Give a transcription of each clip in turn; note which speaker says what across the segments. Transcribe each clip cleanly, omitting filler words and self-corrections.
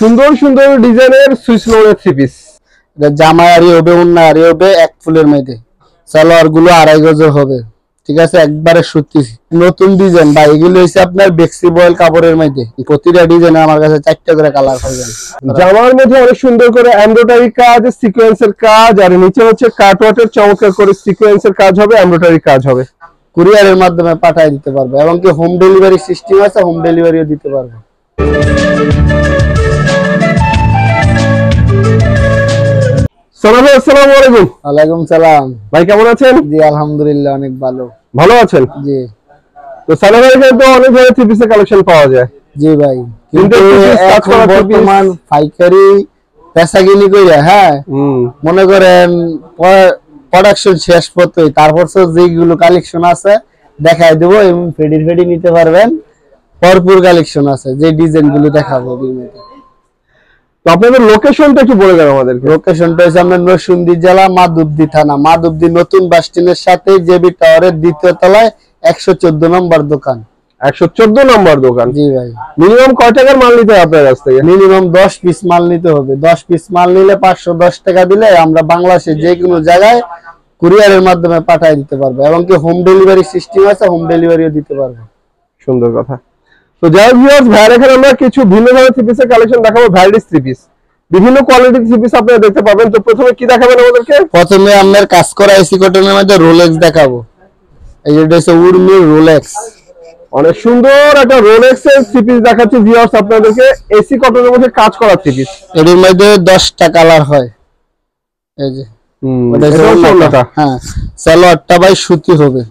Speaker 1: সুন্দর সুন্দর ডিজাইনের সুইস লোনের থ্রি পিস।
Speaker 2: জামা আরি হবে, ওন্না আরি হবে, এক ফুলের মধ্যে সালোয়ার গুলো 2.5 গজের হবে। ঠিক আছে, একবারে সুতি নতুন ডিজাইন ভাই। এগুলো হচ্ছে আপনার বেক্সি বয়েল কাপড়ের মধ্যে। প্রতিটা ডিজাইনে আমার কাছে 4টা করে কালার পাবেন।
Speaker 1: জামার মধ্যে অনেক সুন্দর করে এমব্রয়ডারি কাজ, সিকোয়েন্সের কাজ, আর নিচে হচ্ছে কাটওয়ার্কের চমৎকার করে সিকোয়েন্সের কাজ হবে, এমব্রয়ডারি কাজ হবে।
Speaker 2: কুরিয়ারের মাধ্যমে পাঠিয়ে দিতে পারবো, এবং কি হোম ডেলিভারি সিস্টেম আছে, হোম ডেলিভারিও দিতে পারবো।
Speaker 1: আসসালামু আলাইকুম।
Speaker 2: ওয়ালাইকুম সালাম।
Speaker 1: ভাই কেমন আছেন?
Speaker 2: জি আলহামদুলিল্লাহ, অনেক ভালো।
Speaker 1: ভালো আছেন?
Speaker 2: জি।
Speaker 1: তো সালাম ভাই, তো অনেক ধরনের থ্রি পিসের কালেকশন পাওয়া যায়।
Speaker 2: জি ভাই,
Speaker 1: কিন্তু
Speaker 2: এখন বর্তমান পাইকারি পেশাগিলি কইরা, হ্যাঁ মনে করেন প্রোডাকশন শেষ পর্যন্ত তারপর যেগুলো কালেকশন আছে দেখাই দেবো, এবং ফেডি নিতে পারবেন। ভরপুর কালেকশন আছে, যে ডিজাইন গুলো দেখাবো।
Speaker 1: তো আপনাদের লোকেশনটা একটু বলে দেন আমাদের।
Speaker 2: লোকেশনটা হচ্ছে আপনার নরসিংদী জেলা, মাধবদী থানা, মাধবদী নতুন বাস স্ট্যান্ডের সাথে জেবি টাওয়ারের 2য় তলায় 114 নম্বর দোকান।
Speaker 1: 114 নম্বর দোকান।
Speaker 2: জি ভাই।
Speaker 1: মিনিমাম কয় টাকার মাল নিতে হবে আপনার কাছ থেকে?
Speaker 2: মিনিমাম 10 পিস মাল নিতে হবে। 10 পিস মাল নিলে 510 টাকা দিলে আমরা বাংলাদেশের যে কোনো জায়গায় কুরিয়ারের মাধ্যমে পাঠিয়ে দিতে পারবো, এবং কি হোম ডেলিভারি সিস্টেম আছে, হোম ডেলিভারিও দিতে পারবো।
Speaker 1: সুন্দর কথা। তো যাই ভিউয়ার্স, ভাইয়ের এখানে আমরা কিছু ভিন্ন ধরনের থ্রি পিসের কালেকশন দেখাবো। ভ্যারাইটিস থ্রি পিস, বিভিন্ন কোয়ালিটির থ্রি পিস আপনারা দেখতে পাবেন। তো প্রথমে কি দেখাবেন আমাদেরকে?
Speaker 2: প্রথমে আমাদের কাজ করা এসি কটনের মধ্যে রোলেক্স দেখাবো। এই যেটা হচ্ছে উর্মির রোলেক্স।
Speaker 1: অনেক সুন্দর একটা রোলেক্স এর থ্রি পিস দেখাচ্ছি ভিউয়ার্স আপনাদেরকে, এসি কটনের মধ্যে কাজ করা থ্রি পিস।
Speaker 2: এর মধ্যে 10টা কালার হয়। এই যে হ্যাঁ, সালোয়ারটা ভাই সুতি হবে,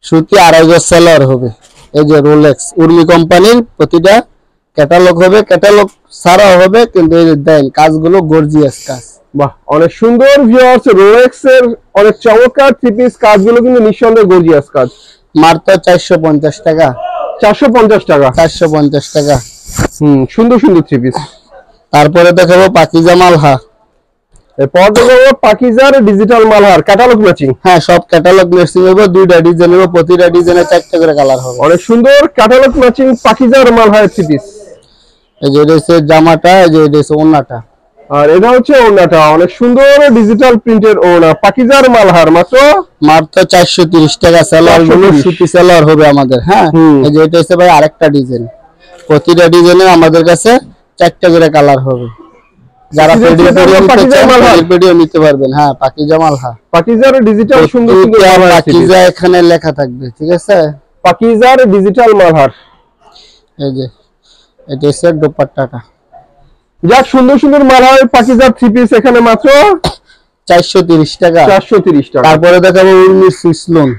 Speaker 2: সুতি 2.5 গজ সালোয়ার হবে। এই যে রোলেক্স উর্মি কোম্পানির প্রতিটা ক্যাটালগ হবে, ক্যাটালগ ছাড়াও হবে, কিন্তু এই যে দেন কাজগুলো গর্জিয়াস কাজ।
Speaker 1: বাহ, অনেক সুন্দর ভিউয়ার্স, রোলেক্স এর অনেক চমৎকার থ্রি পিস, কাজগুলো কিন্তু নিঃসন্দেহে গর্জিয়াস কাজ।
Speaker 2: মাত্র 450 টাকা।
Speaker 1: 450 টাকা।
Speaker 2: 450 টাকা।
Speaker 1: সুন্দর সুন্দর থ্রি পিস।
Speaker 2: তারপরে দেখাবো পাকিজা মালহা।
Speaker 1: এরপর দেখাবো পাকিজার ডিজিটাল মালহার ক্যাটালগ ম্যাচিং।
Speaker 2: হ্যাঁ, সব ক্যাটালগ ম্যাচিং হবে, 2টা ডিজাইন হবে, প্রতিটা ডিজাইনে 4টা করে কালার হবে।
Speaker 1: অনেক সুন্দর ক্যাটালগ ম্যাচিং পাকিজার মালহার থ্রি পিস।
Speaker 2: এই যে এটা হচ্ছে জামাটা, এই যে এটা হচ্ছে ওন্নাটা,
Speaker 1: আর এটা হচ্ছে ওন্নাটা। অনেক সুন্দর ডিজিটাল প্রিন্টের ওন্না, পাকিজার মালহার মাত্র
Speaker 2: 430 টাকা। সালোয়ার গুলো সুতি সালোয়ার হবে আমাদের। হ্যাঁ, এই যে এটা হচ্ছে ভাই আরেকটা ডিজাইন, প্রতিটা ডিজাইনে আমাদের কাছে 4টা করে কালার হবে। যারা ভিডিও নিতে পারবেন। হ্যাঁ, পাকিজা মালহা,
Speaker 1: পাকিজার ডিজিটাল সুন্দর সুন্দর
Speaker 2: পাকিজা এখানে লেখা থাকবে। ঠিক আছে,
Speaker 1: পাকিজার ডিজিটাল মালহার।
Speaker 2: এই যে এটা হচ্ছে দোপাট্টাটা।
Speaker 1: যাক, সুন্দর সুন্দর মালহার পাকিজার থ্রি পিস এখানে মাত্র
Speaker 2: 430 টাকা।
Speaker 1: 430 টাকা।
Speaker 2: তারপরে দেখাবো উর্মির সুইস লোন।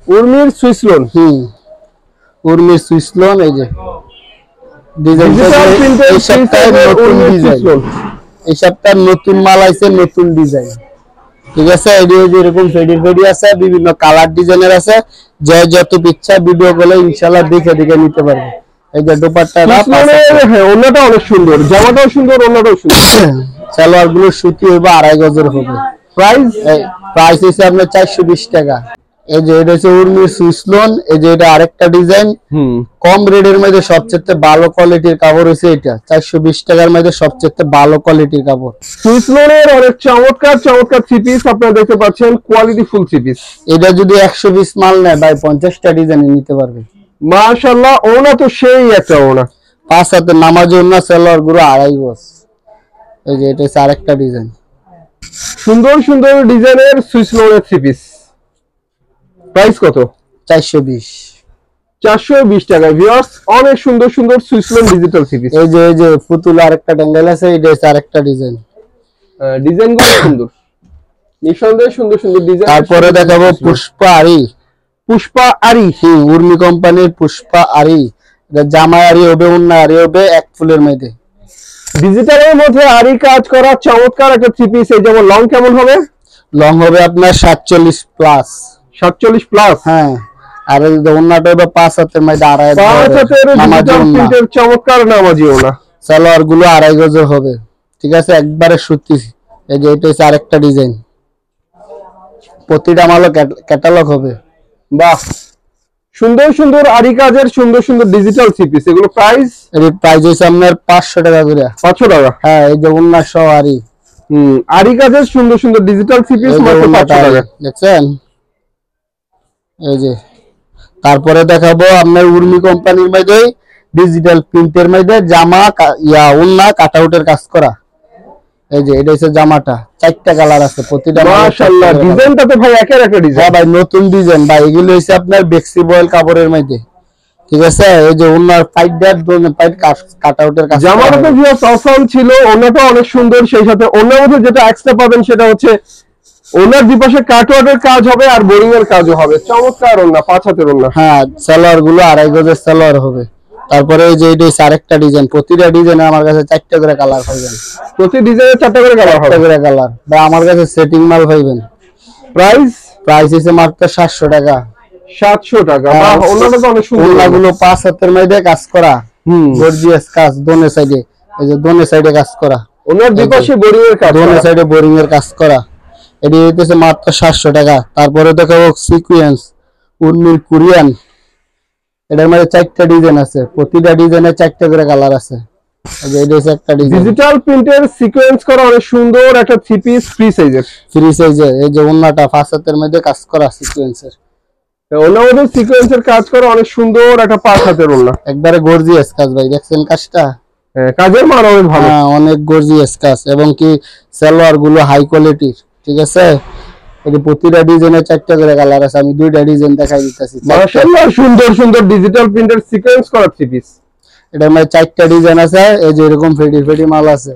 Speaker 1: উর্মির সুইস লোন।
Speaker 2: উর্মির সুইস লোন। এই যে এই সপ্তাহে নতুন মাল আছে, নতুন ডিজাইন। ঠিক আছে, এরকম ফেডি আছে, বিভিন্ন কালার ডিজাইনের আছে। যে যত ইচ্ছা ভিডিও কলে ইনশাআল্লাহ দেখে দেখে নিতে পারবে। এই যে দোপাট্টাটা,
Speaker 1: হ্যাঁ ওন্নাটাও অনেক সুন্দর, জামাটাও সুন্দর, ওন্নাটাও সুন্দর।
Speaker 2: সালোয়ার গুলো সুতি হবে, 2.5 গজের হবে। প্রাইস হচ্ছে আপনার 420 টাকা। এই যে এটা হচ্ছে উর্মির সুইস লোন। এই যে এটা আরেকটা ডিজাইন, কম রেটের মধ্যে সবচেয়ে ভালো কোয়ালিটির কাপড় হচ্ছে এটা। 420 টাকার মধ্যে সবচেয়ে ভালো কোয়ালিটির কাপড়।
Speaker 1: সুইস লোনের অনেক চমৎকার চমৎকার থ্রি পিস আপনারা দেখতে পাচ্ছেন, কোয়ালিটি ফুল থ্রি পিস।
Speaker 2: এটা যদি 100 পিস মাল নেয় ভাই 50টা ডিজাইন নিতে পারবে।
Speaker 1: মাশাআল্লাহ, ওনা তো সেই একটা ওনা,
Speaker 2: 5 হাতে নামাজ ওনা, সালোয়ার গুলো 2.5 গজ। এই যে এটা হচ্ছে আরেকটা ডিজাইন,
Speaker 1: সুন্দর সুন্দর ডিজাইনের সুইস লোনের থ্রি পিস। প্রাইস কত?
Speaker 2: 420।
Speaker 1: 420 টাকা ভিউয়ার্স, অনেক সুন্দর সুন্দর Swiss loan digital three piece.
Speaker 2: এই যে পুতুল আরেকটা ট্যাঙ্গেল আছে, এটা হচ্ছে আরেকটা ডিজাইন।
Speaker 1: ডিজাইনগুলো সুন্দর, নিঃসন্দেহে সুন্দর সুন্দর ডিজাইন।
Speaker 2: তারপরে দেখাবো পুষ্পা আরি।
Speaker 1: পুষ্পা আরি,
Speaker 2: উর্মি কোম্পানির পুষ্পা আরি। এটা জামা আরি হবে, ওন্না আরি হবে, এক ফুলের মধ্যে।
Speaker 1: ডিজিটালের মধ্যে আরি কাজ করা চমৎকার একটা থ্রি পিস। এই যেমন লং কেমন হবে?
Speaker 2: লং হবে আপনার 47 প্লাস।
Speaker 1: 47 প্লাস।
Speaker 2: হ্যাঁ, আর এই ওন্নাটা হবে 5 হাতের মধ্যে 2.5 গজ।
Speaker 1: 5 হাতের ডিজিটাল প্রিন্টের চমৎকার নামাজি ওন্না।
Speaker 2: সালোয়ার গুলো 2.5 গজের হবে। ঠিক আছে, একবারে সুতি। এই যে এটা হচ্ছে আরেকটা ডিজাইন, প্রতিটা মালও ক্যাটালগ হবে।
Speaker 1: বাহ, সুন্দর সুন্দর আরি কাজের সুন্দর সুন্দর ডিজিটাল থ্রি পিস, এগুলো প্রাইস?
Speaker 2: এর প্রাইস হইছে আপনার 500 টাকা করে।
Speaker 1: 500 টাকা?
Speaker 2: হ্যাঁ, এই যে ওন্না সহ আরি।
Speaker 1: আরি কাজের সুন্দর সুন্দর ডিজিটাল থ্রি পিস মাত্র 500 টাকা।
Speaker 2: দেখছেন? এই যে তারপরে দেখাবো আপনার উর্মি কোম্পানির মধ্যে ডিজিটাল প্রিন্টের মধ্যে জামা ওন্না কাটআউটের কাজ করা। এই যে এটা হচ্ছে জামাটা, 4টা কালার আছে, প্রতিটা
Speaker 1: মাশাআল্লাহ ডিজাইনটা তো ভাই একের একটা ডিজাইন।
Speaker 2: হ্যাঁ ভাই, নতুন ডিজাইন ভাই, এগুলো হচ্ছে আপনার বেক্সি বয়েল কাপড়ের মধ্যে, ঠিক আছে? এই যে ওন্নার পাইডার দোনে পাইড কাটআউটের কাজ।
Speaker 1: জামাটা তো ভিউয়ার্স অসাম ছিল, ওন্নাটা অনেক সুন্দর, সেই সাথে ওন্নার মধ্যে যেটা এক্সট্রা পাবেন সেটা হচ্ছে ওন্নার দুপাশে কাটওয়ার্কের কাজ হবে আর বোরিং এর কাজও হবে। চমৎকার ওন্না, 5 হাতের ওন্না।
Speaker 2: হ্যাঁ, সালোয়ার গুলো 2.5 গজের সালোয়ার হবে। তারপরে এই যে এটা আরেকটা ডিজাইন, প্রতিটা ডিজাইনে আমার কাছে 4টা করে কালার পাবেন।
Speaker 1: প্রতি ডিজাইনে 4টা করে কালার হবে?
Speaker 2: 4টা করে কালার, বা আমার কাছে সেটিং মাল পাবেন।
Speaker 1: প্রাইস?
Speaker 2: প্রাইস হচ্ছে মাত্র 700 টাকা।
Speaker 1: 700 টাকা? বাহ, ওন্নাটা তো অনেক সুন্দর।
Speaker 2: ওন্নাগুলো 5 হাতের মধ্যে কাজ করা, গর্জিয়াস কাজ, দোনে সাইডে, এই যে দোনে সাইডে কাজ করা,
Speaker 1: ওন্নার দুপাশে বোরিং এর কাজ,
Speaker 2: দোনে সাইডে বোরিং এর কাজ করা। এটি হইতেছে মাত্র 700 টাকা। তারপরে দেখাবো সিকোয়েন্স উর্মির কোরিয়ান, এটার মধ্যে 4টা ডিজাইন আছে, প্রতিটা ডিজাইনে 4টা করে কালার আছে। এই যে এটা হচ্ছে একটা ডিজাইন,
Speaker 1: ডিজিটাল প্রিন্টের সিকোয়েন্স করা অনেক সুন্দর একটা থ্রি পিস, ফ্রি সাইজের।
Speaker 2: ফ্রি সাইজের। এই যে ওন্নাটা 5 হাতের মধ্যে কাজ করা সিকোয়েন্সের,
Speaker 1: ওন্নার মধ্যে সিকোয়েন্সের কাজ করা অনেক সুন্দর একটা 5 হাতের ওন্না।
Speaker 2: একবারে গর্জিয়াস কাজ ভাই, দেখছেন কাজটা?
Speaker 1: কাজের মান অনেক ভালো।
Speaker 2: হ্যাঁ, অনেক গর্জিয়াস কাজ, এবং কি সালোয়ার গুলো হাই কোয়ালিটির, ঠিক আছে? এই প্রতিটা ডিজাইনে 4টা করে কালার আছে, আমি 2টা ডিজাইন দেখাই দিতেছি।
Speaker 1: মাশাআল্লাহ সুন্দর সুন্দর ডিজিটাল প্রিন্টের সিকোয়েন্স করা থ্রি পিস,
Speaker 2: এটার মধ্যে 4টা ডিজাইন আছে। এই যে এরকম ফেডি মাল আছে,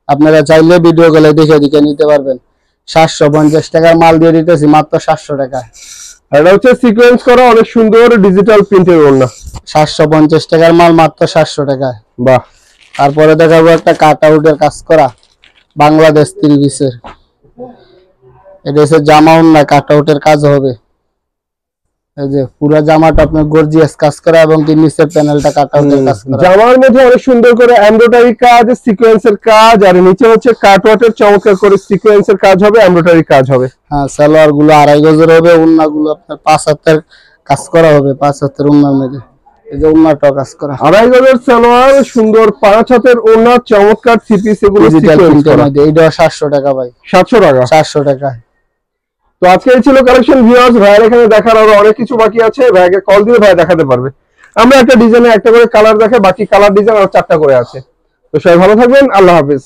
Speaker 2: আপনারা চাইলে ভিডিও কলে দেখে নিতে পারবেন। 750 টাকার মাল দিয়ে দিতেছি মাত্র 700 টাকা।
Speaker 1: এটা হচ্ছে সিকোয়েন্স করা অনেক সুন্দর ডিজিটাল প্রিন্টের ওন্না,
Speaker 2: 750 টাকার মাল মাত্র 700 টাকায়।
Speaker 1: বাহ।
Speaker 2: তারপরে দেখাবো একটা কাট আউটের কাজ করা বাংলাদেশ 3 পিসের, এটা হচ্ছে জামা ওন্না কাট আউটের কাজ হবে। এই যে পুরো জামাটা আপনার গর্জিয়াস কাজ করা, এবং কি নিচের প্যানেলটা কাট আউটের কাজ করা।
Speaker 1: জামার মধ্যে অনেক সুন্দর করে এমব্রয়ডারি কাজ, সিকোয়েন্সের কাজ, আর নিচে হচ্ছে কাটওয়ার্কের চমৎকার করে সিকোয়েন্সের কাজ হবে, এমব্রয়ডারি কাজ হবে।
Speaker 2: হ্যাঁ, সালোয়ার গুলো 2.5 গজের হবে, ওন্না গুলো আপনার 5 হাতের কাজ করা হবে, 5 হাতের ওন্নার মধ্যে। এই যে ওন্নাটা কাজ করা
Speaker 1: 2.5 গজের সালোয়ার, সুন্দর 5 হাতের ওন্না, চমৎকার থ্রি পিস, এগুলো সিকোয়েন্স করা।
Speaker 2: এইটা 700 টাকা ভাই।
Speaker 1: 700 টাকা?
Speaker 2: 700 টাকা।
Speaker 1: তো আজকে এই ছিল কালেকশন ভিউয়ার্স। ভাইয়ের এখানে দেখার আরো অনেক কিছু বাকি আছে, ভাইকে কল দিয়ে ভাই দেখাতে পারবে। আমরা একটা ডিজাইনে একটা করে কালার দেখাই, বাকি কালার ডিজাইন আর 4টা করে আছে। তো সবাই ভালো থাকবেন, আল্লাহ হাফেজ।